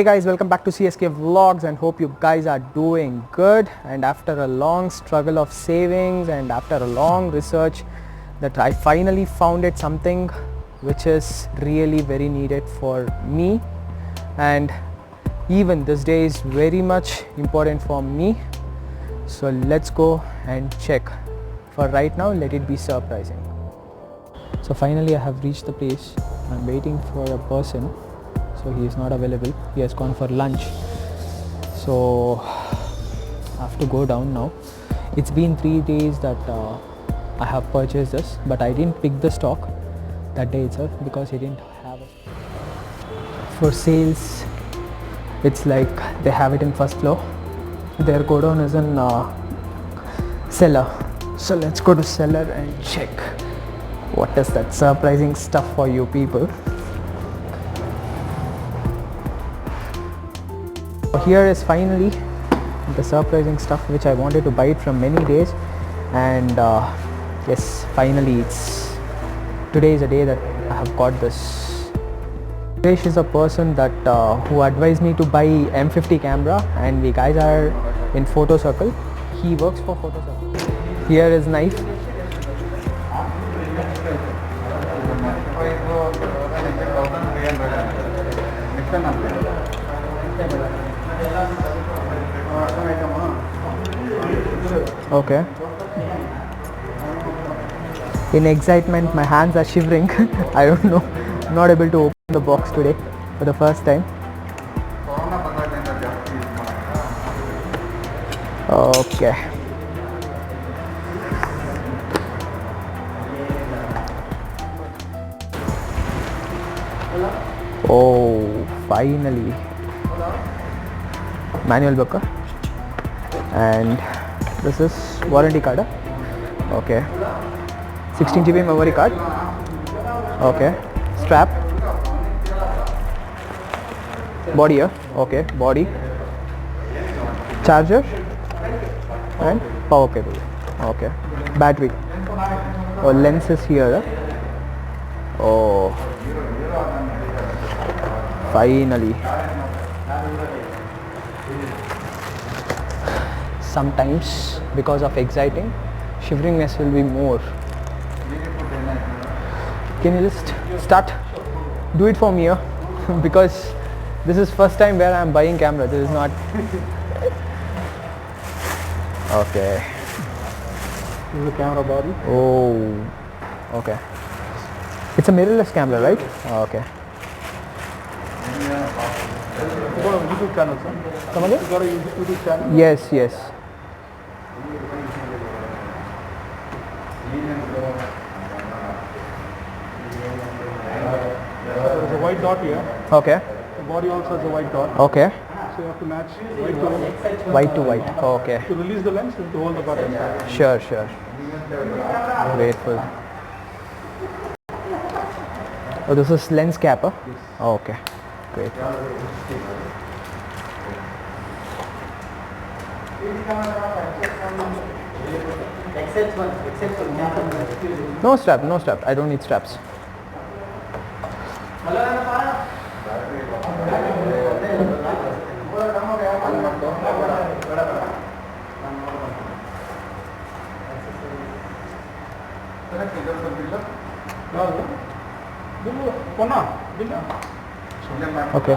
Hey guys, welcome back to CSK Vlogs and hope you guys are doing good. And after a long struggle of savings and after a long research, that I finally found it something which is really very needed for me, and even this day is very much important for me. So let's go and check. For right now, let it be surprising. So finally I have reached the place. I'm waiting for a person. So he is not available. He has gone for lunch. So I have to go down now. It's been 3 days that I have purchased this, but I didn't pick the stock that day itself because he didn't have it. For sales, it's like they have it in first floor. Their godown is in cellar. So let's go to cellar and check what is that surprising stuff for you people. Here is finally the surprising stuff which I wanted to buy it from many days, and yes, finally today is a day that I have got this. Suresh is a person that who advised me to buy M50 camera, and we guys are in Photo Circle. He works for Photo Circle. Here is knife. Okay. In excitement, my hands are shivering. I don't know. I'm not able to open the box today for the first time. Okay. Oh, finally. Manual book. And this is warranty card. Okay. 16 GB memory card. Okay. Strap. Body here. Okay. Body. Charger. And power cable. Okay. Battery. Oh, lens is here. Oh. Finally. Sometimes because of exciting, shiveringness will be more. Can you just start? Do it for me here. Because this is first time where I am buying camera. This is not. Okay. This is the camera body. Oh. Okay. It's a mirrorless camera, right? Okay. You got a YouTube channel, sir? Come again? You got a YouTube channel? Yes, yes. There's a white dot here. Okay. The body also has a white dot. Okay. So you have to match white to white. White to white. Okay. To release the lens, you have to hold the button. Sure, sure. Grateful. Oh, this is lens cap, huh? Yes. Oh, okay. Great. No strap, no strap. I don't need straps. Okay.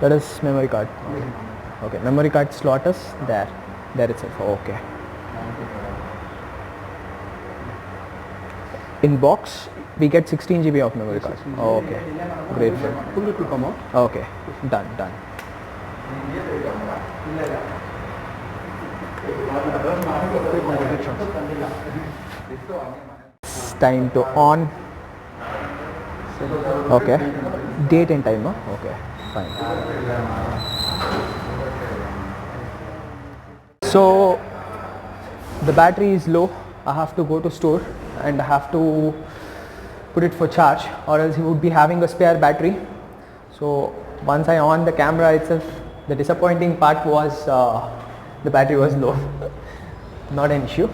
That is memory card. Okay. Memory card slot is there. There itself. Okay. In box, we get 16 GB of memory card. Oh, okay. Grateful. Pull it to come out. Okay. Done, done. Take my directions. It's time to on. Okay. Date and time, huh? Okay. Fine. So the battery is low. I have to go to store and I have to put it for charge, or else he would be having a spare battery. So once I on the camera itself, the disappointing part was the battery was low. Not an issue.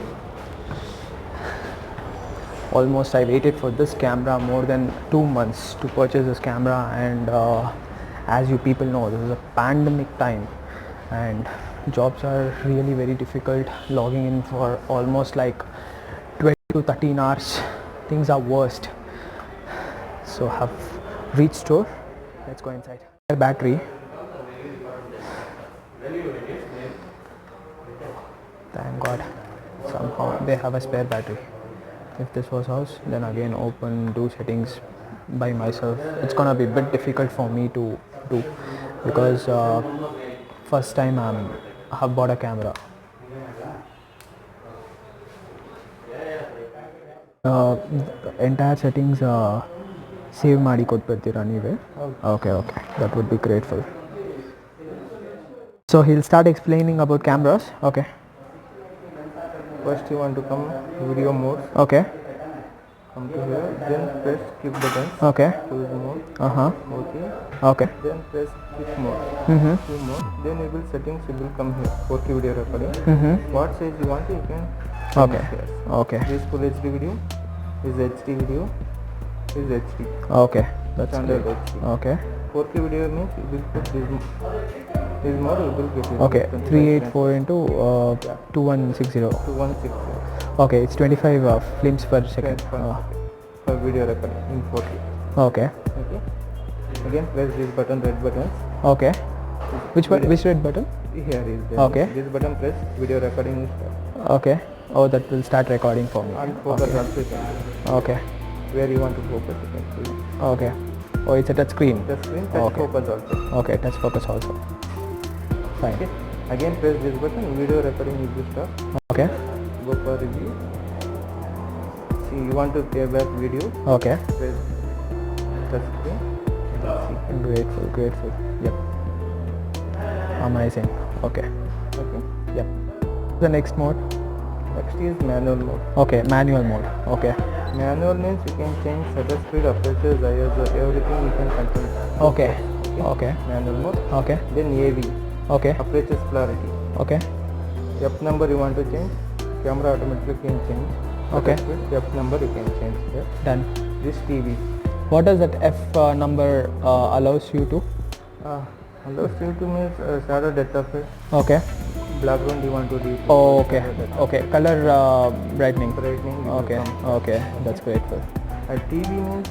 Almost I waited for this camera more than 2 months to purchase this camera, and as you people know, this is a pandemic time and jobs are really very difficult. Logging in for almost like 20 to 13 hours, things are worst. So have reached store. Let's go inside. Battery. Thank God, somehow they have a spare battery. If this was house, then again open, do settings by myself. It's gonna be a bit difficult for me to do because first time I have bought a camera. Entire settings save ಮಾಡಿ ಕೊಟ್ಬಿಡ್ತೀರಾ ನೀವೇ? Okay, that would be grateful. So he'll start explaining about cameras. Okay. First you want to come video mode, Okay. come to here, then press click button, Okay. choose mode, okay, Okay. then press click mode, Mm-hmm. click mode, then enable settings, you will come here, 4K video recording, Mm-hmm. what size you want you can Okay. change here. Okay. This full HD video, is HD video, is HD, Okay. That's standard good. HD. Okay. 4K video means you will put this mode, you will get it. Okay. 384 into 2160. 2160 Okay. It's 25 frames per second. for video recording in 4K. Okay. Okay. Again press this button, red button. Okay. Which red button? Here is there. Okay. This button press, video recording is start. Okay. Oh, that will start recording for me. And focus also you can do. Okay. Where you want to focus you can see. Okay. Oh, it's a touch screen. The screen touch Okay. focus also. Okay. Touch focus also. Fine. Okay. Again press this button, video recording is will start. Okay. Go for review. See you want to play back video, Okay. press touch screen. Grateful. Yep. Amazing. Okay. Okay. Yep. The next mode. Next is manual mode. Okay. Manual mode. Okay. Manual means you can change shutter speed, aperture, ISO, everything you can control. Okay. Okay. Manual mode. Okay. Then AV, Okay. aperture clarity. Okay. F number you want to change, camera automatically can change. Okay. Shutter speed, F number you can change here. Done. This TV. What does that F number allows you to? Allows you to make shadow depth of it. Okay. Background you want to do. Oh, okay. Okay. Color brightening. Brightening. it will Okay. come. Okay. That's grateful. TV means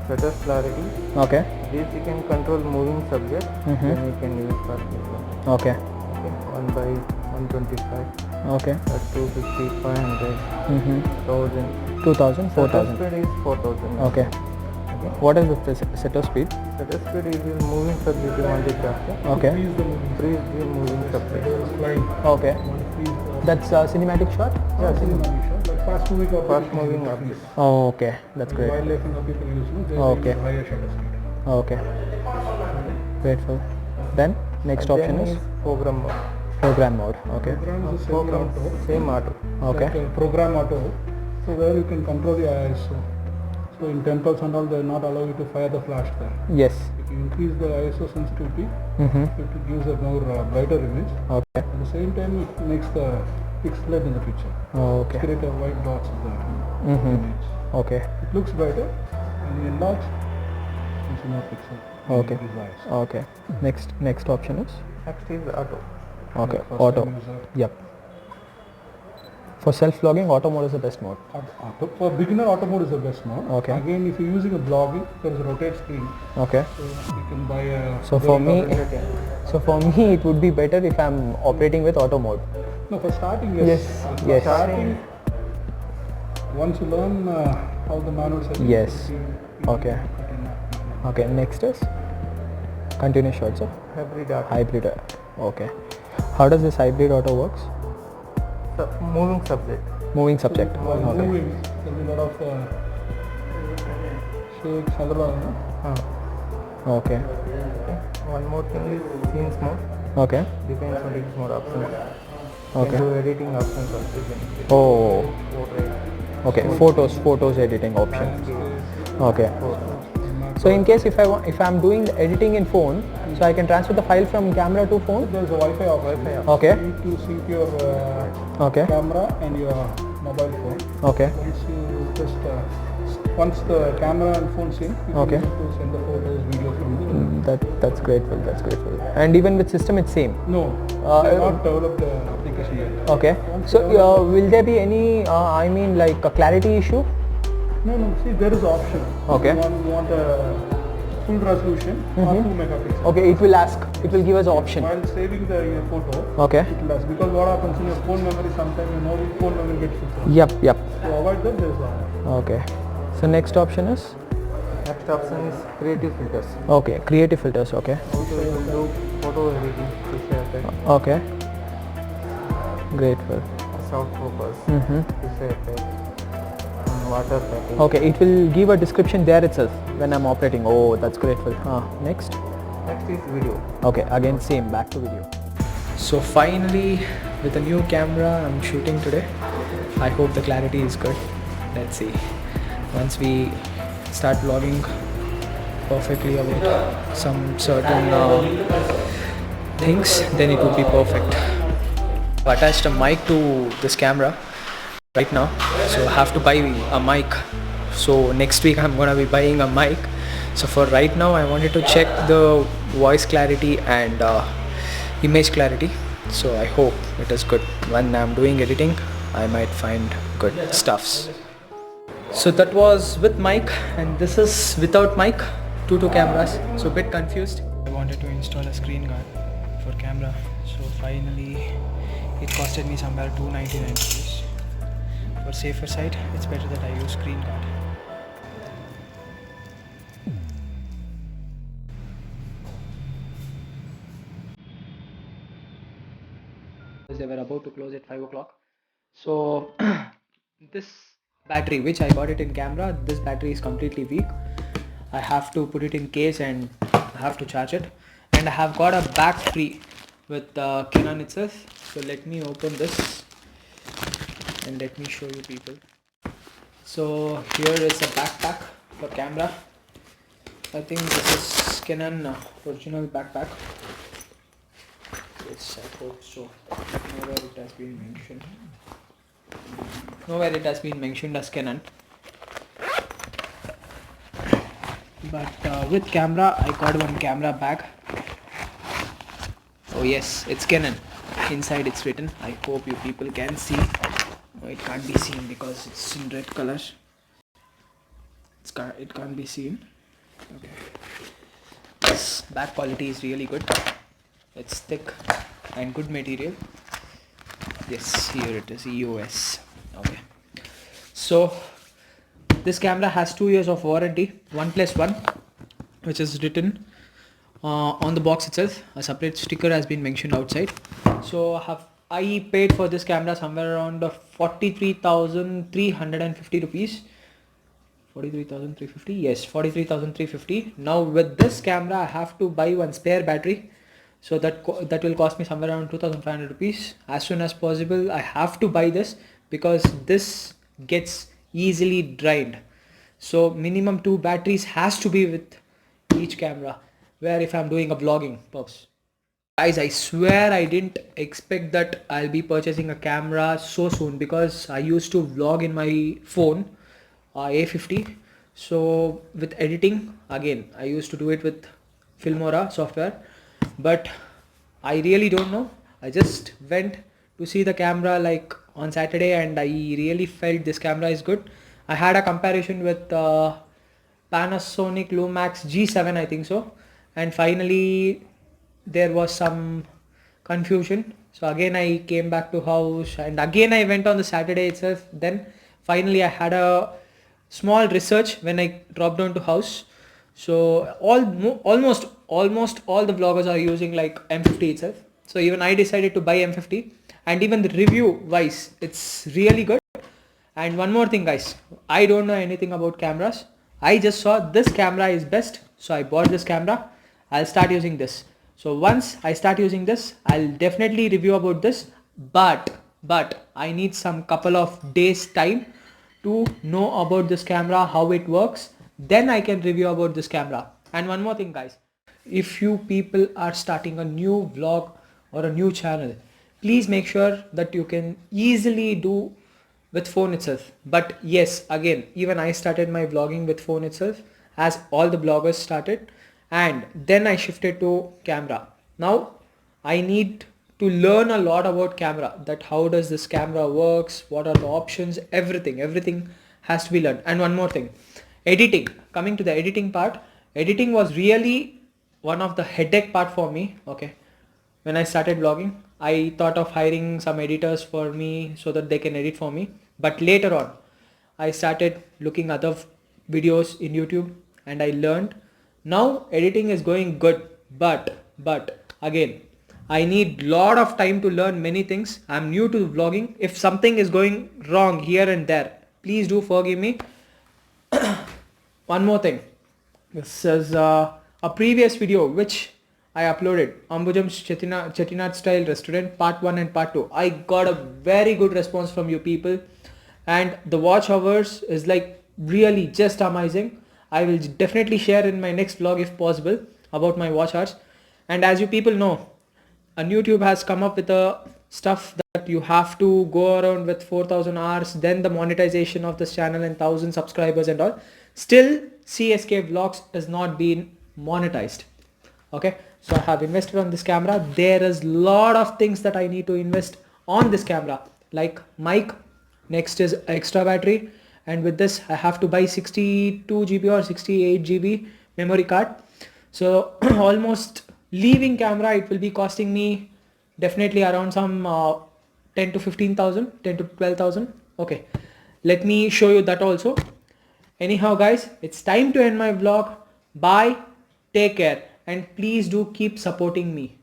shutter clarity. Okay. This you can control moving subject. Mhm. Then you can use for this one. Okay. Okay. 1/125. Okay. 250, 500, Mm-hmm. 1000. 2000, Shutter 4000. speed is 4000. Okay. Okay. What is the shutter speed? Shutter speed is moving subject you want to capture. Okay. Freeze the moving subject. Okay. That's cinematic shot? Yeah, cinematic shot, like fast moving or Fast moving object. Oh, okay. That's great. wildlife and people use, no, they Okay. use higher shutter speed. Okay. Grateful. Then next And option then is program mode. program mode. Okay. Program is a Program semi-auto. same auto. Okay. Like a program auto. So where you can control the ISO. So in temples and all, they will not allow you to fire the flash there. Yes. If you increase the ISO sensitivity, Mm-hmm. it gives a more brighter image. Okay. At the same time, it makes the pixelate in the picture. Okay. Create a white dots in the Mm-hmm. image. Okay. It looks brighter, and you enlarge, you see more pixel. Okay. Visualize. Okay. Next option is Next is auto. okay. First Auto. time user. Yep. For self-vlogging, auto mode is the best mode. Auto. For beginner, auto mode is the best mode. Okay. Again, if you're using a blogging, there is a rotate screen, Okay. so you can buy a. So for me, it would be better if I'm operating with auto mode. No, for starting, yes. Yes, For yes. Starting, once you learn how the manual settings. Yes. you Okay. can, Okay. Next is continuous shots of Hybrid auto. hybrid. Okay. How does this hybrid auto works? Moving subject. Moving subject. While Okay. moving, there will be a lot of shakes, other, Okay. One more thing is scenes mode. Okay. Depends on its more options. Okay. Can do editing options also. You can Oh. portrait, Okay. Photos editing option. landscape, Okay. photo. So in case if I'm doing the editing in phone, so I can transfer the file from camera to phone. There is a Wi-Fi option. Okay. You need to sync your Okay. camera and your mobile phone. Okay. Once you just once the camera and phone sync, you Okay. can able to send the photos, video from the. That's grateful. That's grateful. And even with system, it's same. No, they have not developed the application yet. Okay. So will there be any? I mean, like a clarity issue? No. See, there is option. Okay. You want a full resolution or 2 megapixels. Okay. It will ask. It will give us an option. While saving the photo, Okay. it will ask, because what happens in your phone memory, sometimes phone memory gets filled. Yep. To avoid that, there is that. Okay. So next option is Next option is creative filters. okay. Creative filters. Okay. Also you will do photo editing, fisheye effect, Okay. Grateful. soft focus, Mm-hmm. fisheye effect, and water tracking. Okay. It will give a description there itself when I'm operating. Oh, that's grateful. Next. Next is video. Okay, again same, back to video. So finally, with a new camera I'm shooting today. I hope the clarity is good. Let's see. Once we start vlogging perfectly about some certain things, then it would be perfect. I've attached a mic to this camera right now, so I have to buy a mic. So next week I'm gonna be buying a mic. So for right now I wanted to check the voice clarity and image clarity. So I hope it is good. When I'm doing editing, I might find good stuffs. So that was with mic, and this is without mic. Two cameras. So a bit confused. I wanted to install a screen guard for camera. So finally it costed me somewhere 299 rupees. For safer side, it's better that I use screen guard. They were about to close at 5 o'clock. So this battery, which I got it in camera, this battery is completely weak. I have to put it in case and I have to charge it. And I have got a back free with Canon itself. So let me open this and let me show you people. So here is a backpack for camera. I think this is Canon original backpack. Yes, I hope so. Nowhere it has been mentioned. Nowhere it has been mentioned as Canon. But with camera, I got one camera bag. Oh yes, it's Canon. Inside it's written. I hope you people can see. No, it can't be seen because it's in red color. It can't be seen. Okay. This back quality is really good. It's thick and good material. Yes, here it is, EOS. Okay. So this camera has 2 years of warranty, 1+1, which is written on the box itself. A separate sticker has been mentioned outside. So I paid for this camera somewhere around 43,350 rupees. 43,350? Yes, 43,350. Now with this camera I have to buy one spare battery. So that will cost me somewhere around 2,500 rupees. As soon as possible I have to buy this because this gets easily drained. So minimum 2 batteries has to be with each camera, where if I'm doing a vlogging purpose. Guys, I swear I didn't expect that I'll be purchasing a camera so soon, because I used to vlog in my phone A50. So with editing, again I used to do it with Filmora software, but I really don't know. I just went to see the camera like on Saturday and I really felt this camera is good. I had a comparison with Panasonic Lumax G7, I think so, and finally there was some confusion. So again I came back to house and again I went on the Saturday itself. Then finally I had a small research when I dropped down to house. So almost all the vloggers are using like M50 itself. So even I decided to buy M50, and even the review wise it's really good. And one more thing guys, I don't know anything about cameras. I just saw this camera is best, so I bought this camera. I'll start using this. So once I start using this, I'll definitely review about this, but I need some couple of days time to know about this camera, how it works. Then I can review about this camera. And one more thing guys, if you people are starting a new vlog or a new channel, please make sure that you can easily do with phone itself. But yes, again, even I started my vlogging with phone itself, as all the bloggers started, and then I shifted to camera. Now I need to learn a lot about camera, that how does this camera works, what are the options, everything has to be learned. And one more thing, editing. Coming to the editing part, editing was really one of the headache part for me. Okay, when I started vlogging, I thought of hiring some editors for me so that they can edit for me. But later on, I started looking other videos in YouTube and I learned. Now editing is going good, but again, I need lot of time to learn many things. I'm new to vlogging. If something is going wrong here and there, please do forgive me. One more thing. This is a previous video which I uploaded, Ambujam's Chettinad style restaurant part 1 and part 2. I got a very good response from you people, and the watch hours is like really just amazing. I will definitely share in my next vlog if possible about my watch hours. And as you people know, YouTube has come up with a stuff that you have to go around with 4,000 hours, then the monetization of this channel and 1,000 subscribers and all. Still CSK Vlogs has not been monetized. Okay, so I have invested on this camera. There is lot of things that I need to invest on this camera, like mic, next is extra battery, and with this I have to buy 62 GB or 68 GB memory card. So almost leaving camera, it will be costing me definitely around some 10 to 15,000, 10 to 12,000. Okay, let me show you that also. Anyhow guys, it's time to end my vlog. Bye, take care, and please do keep supporting me.